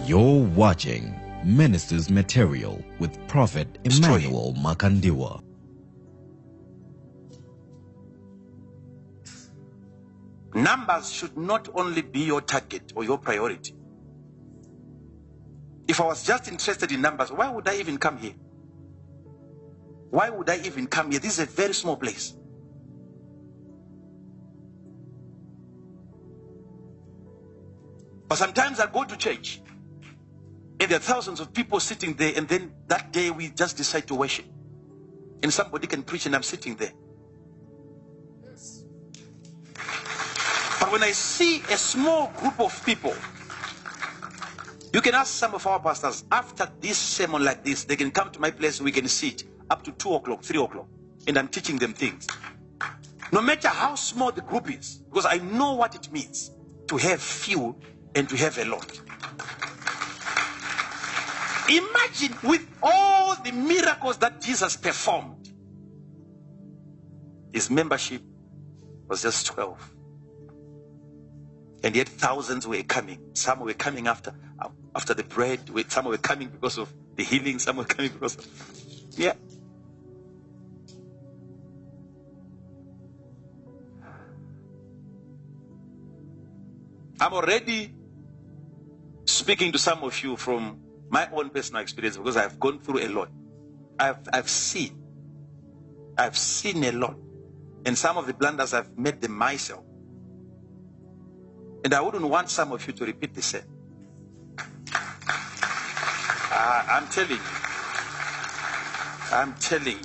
You're watching Minister's Material with Prophet Emmanuel Makandiwa. Numbers should not only be your target or your priority. If I was just interested in numbers, why would I even come here? Why would I even come here? This is a very small place. But sometimes I go to church and there are thousands of people sitting there, and then that day we just decide to worship. And somebody can preach and I'm sitting there. Yes. But when I see a small group of people, you can ask some of our pastors, after this sermon like this, they can come to my place, we can sit up to 2 o'clock, 3 o'clock, and I'm teaching them things. No matter how small the group is, because I know what it means to have few and to have a lot. Imagine with all the miracles that Jesus performed, his membership was just 12. And yet thousands were coming. Some were coming after the bread. Some were coming because of the healing. Some were coming because of... Yeah. I'm already speaking to some of you from my own personal experience, because I've gone through a lot. I've seen a lot. And some of the blunders, I've made them myself. And I wouldn't want some of you to repeat the same. I'm telling you. I'm telling you.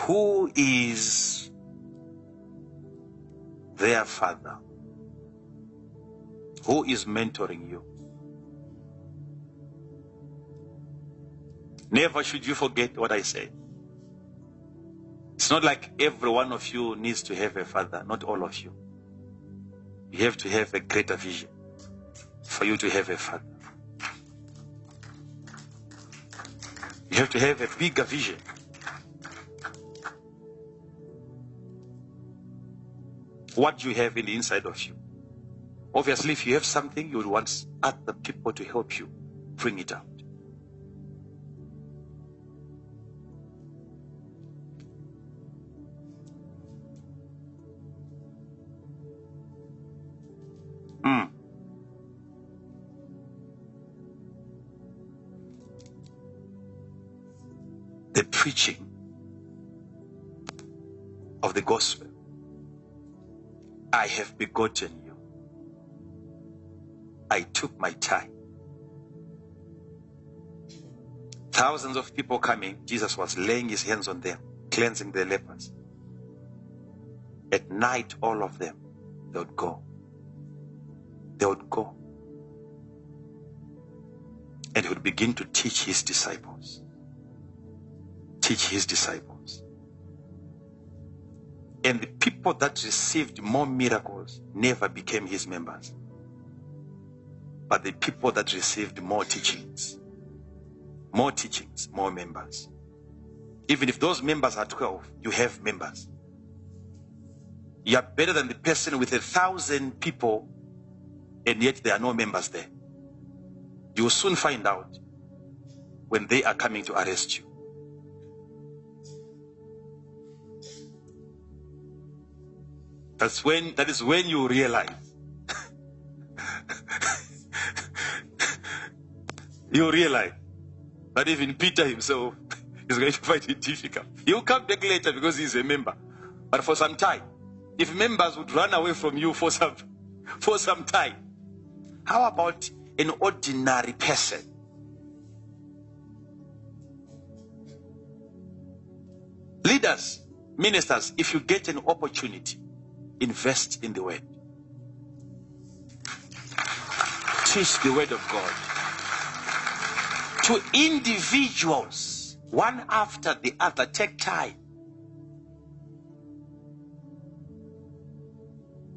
Who is their father? Who is mentoring you? Never should you forget what I said. It's not like every one of you needs to have a father, not all of you. You have to have a greater vision for you to have a father. You have to have a bigger vision. What do you have in the inside of you? Obviously, if you have something, you would want other people to help you bring it out. The preaching of the gospel. I have begotten you. I took my time. Thousands of people coming, Jesus was laying his hands on them, cleansing the lepers. At night, all of them, they would go. They would go. And he would begin to teach his disciples. Teach his disciples. And the people that received more miracles never became his members. But the people that received more teachings, more members. Even if those members are 12, you have members. You are better than the person with 1,000 people, and yet there are no members there. You will soon find out when they are coming to arrest you. That is when you realize. You realize that even Peter himself is going to find it difficult. He'll come back later because he's a member. But for some time, if members would run away from you for some time, how about an ordinary person? Leaders, ministers, if you get an opportunity, invest in the word. Teach the word of God to individuals, one after the other. Take time.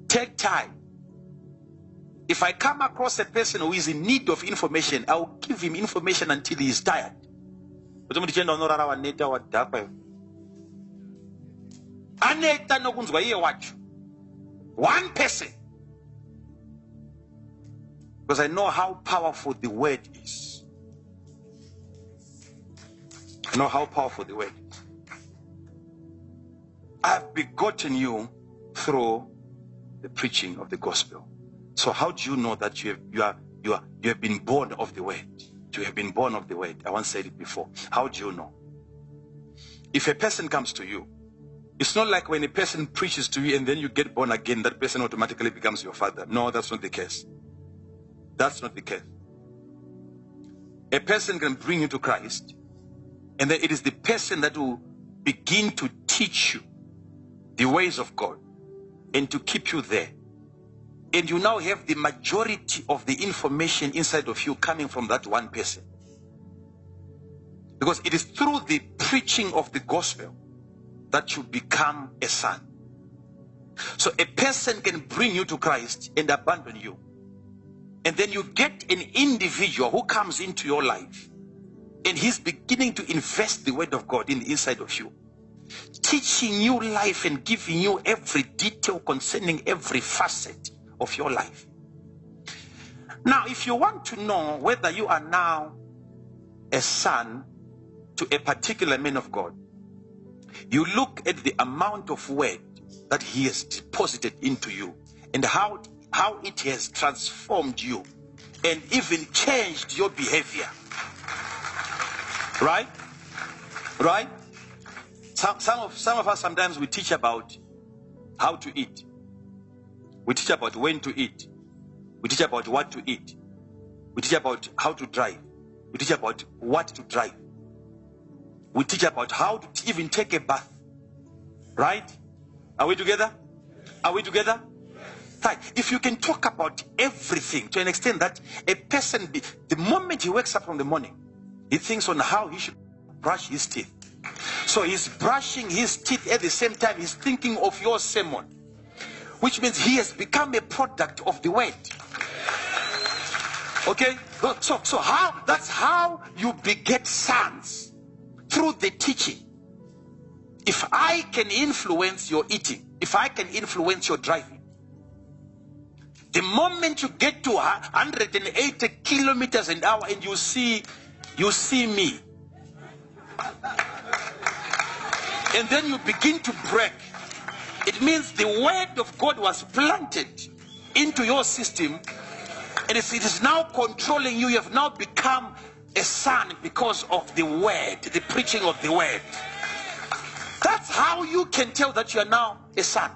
Take time. If I come across a person who is in need of information, I'll give him information until he is tired. Kuti muti chenda unorara waneta wadhakwa. Aneta nokunzwa iye wacho. One person. Because I know how powerful the word is. I know how powerful the word is. I have begotten you through the preaching of the gospel. So how do you know that you have been born of the word? You have been born of the word. I once said it before. How do you know? If a person comes to you, it's not like when a person preaches to you and then you get born again, that person automatically becomes your father. No, that's not the case. That's not the case. A person can bring you to Christ, and then it is the person that will begin to teach you the ways of God and to keep you there. And you now have the majority of the information inside of you coming from that one person. Because it is through the preaching of the gospel that you become a son. So a person can bring you to Christ and abandon you. And then you get an individual who comes into your life, and he's beginning to invest the word of God in the inside of you, teaching you life and giving you every detail concerning every facet of your life. Now, if you want to know whether you are now a son to a particular man of God, you look at the amount of word that he has deposited into you and how it has transformed you and even changed your behavior. Right? Right? Some of us, sometimes we teach about how to eat. We teach about when to eat. We teach about what to eat. We teach about how to drive. We teach about what to drive. We teach about how to even take a bath. Right? Are we together? Are we together? Right. If you can talk about everything to an extent that a person, the moment he wakes up from the morning, he thinks on how he should brush his teeth. So he's brushing his teeth at the same time he's thinking of your sermon, which means he has become a product of the word. Okay? So how, that's how you beget sons, through the teaching. If I can influence your eating, if I can influence your driving, the moment you get to 180 kilometers an hour and you see me, and then you begin to brake, it means the word of God was planted into your system, and it is now controlling you. You have now become a son because of the word, the preaching of the word. That's how you can tell that you are now a son.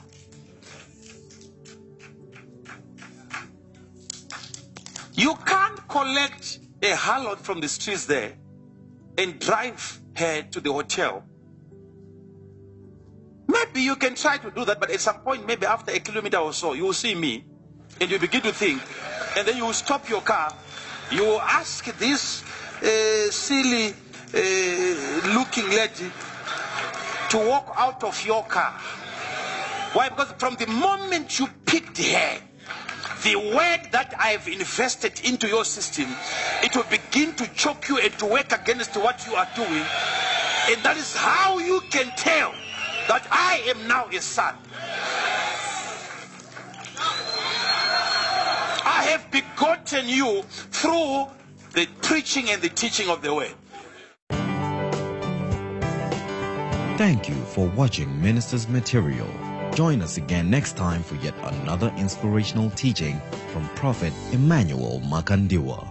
You can't collect a harlot from the streets there and drive her to the hotel. Maybe you can try to do that, but at some point, maybe after a kilometer or so, you will see me and you begin to think, and then you will stop your car. You will ask this silly looking lady to walk out of your car. Why? Because from the moment you picked her, the word that I have invested into your system, it will begin to choke you and to work against what you are doing. And that is how you can tell that I am now a son. I have begotten you through the preaching and the teaching of the word. Thank you for watching Minister's Material. Join us again next time for yet another inspirational teaching from Prophet Emmanuel Makandiwa.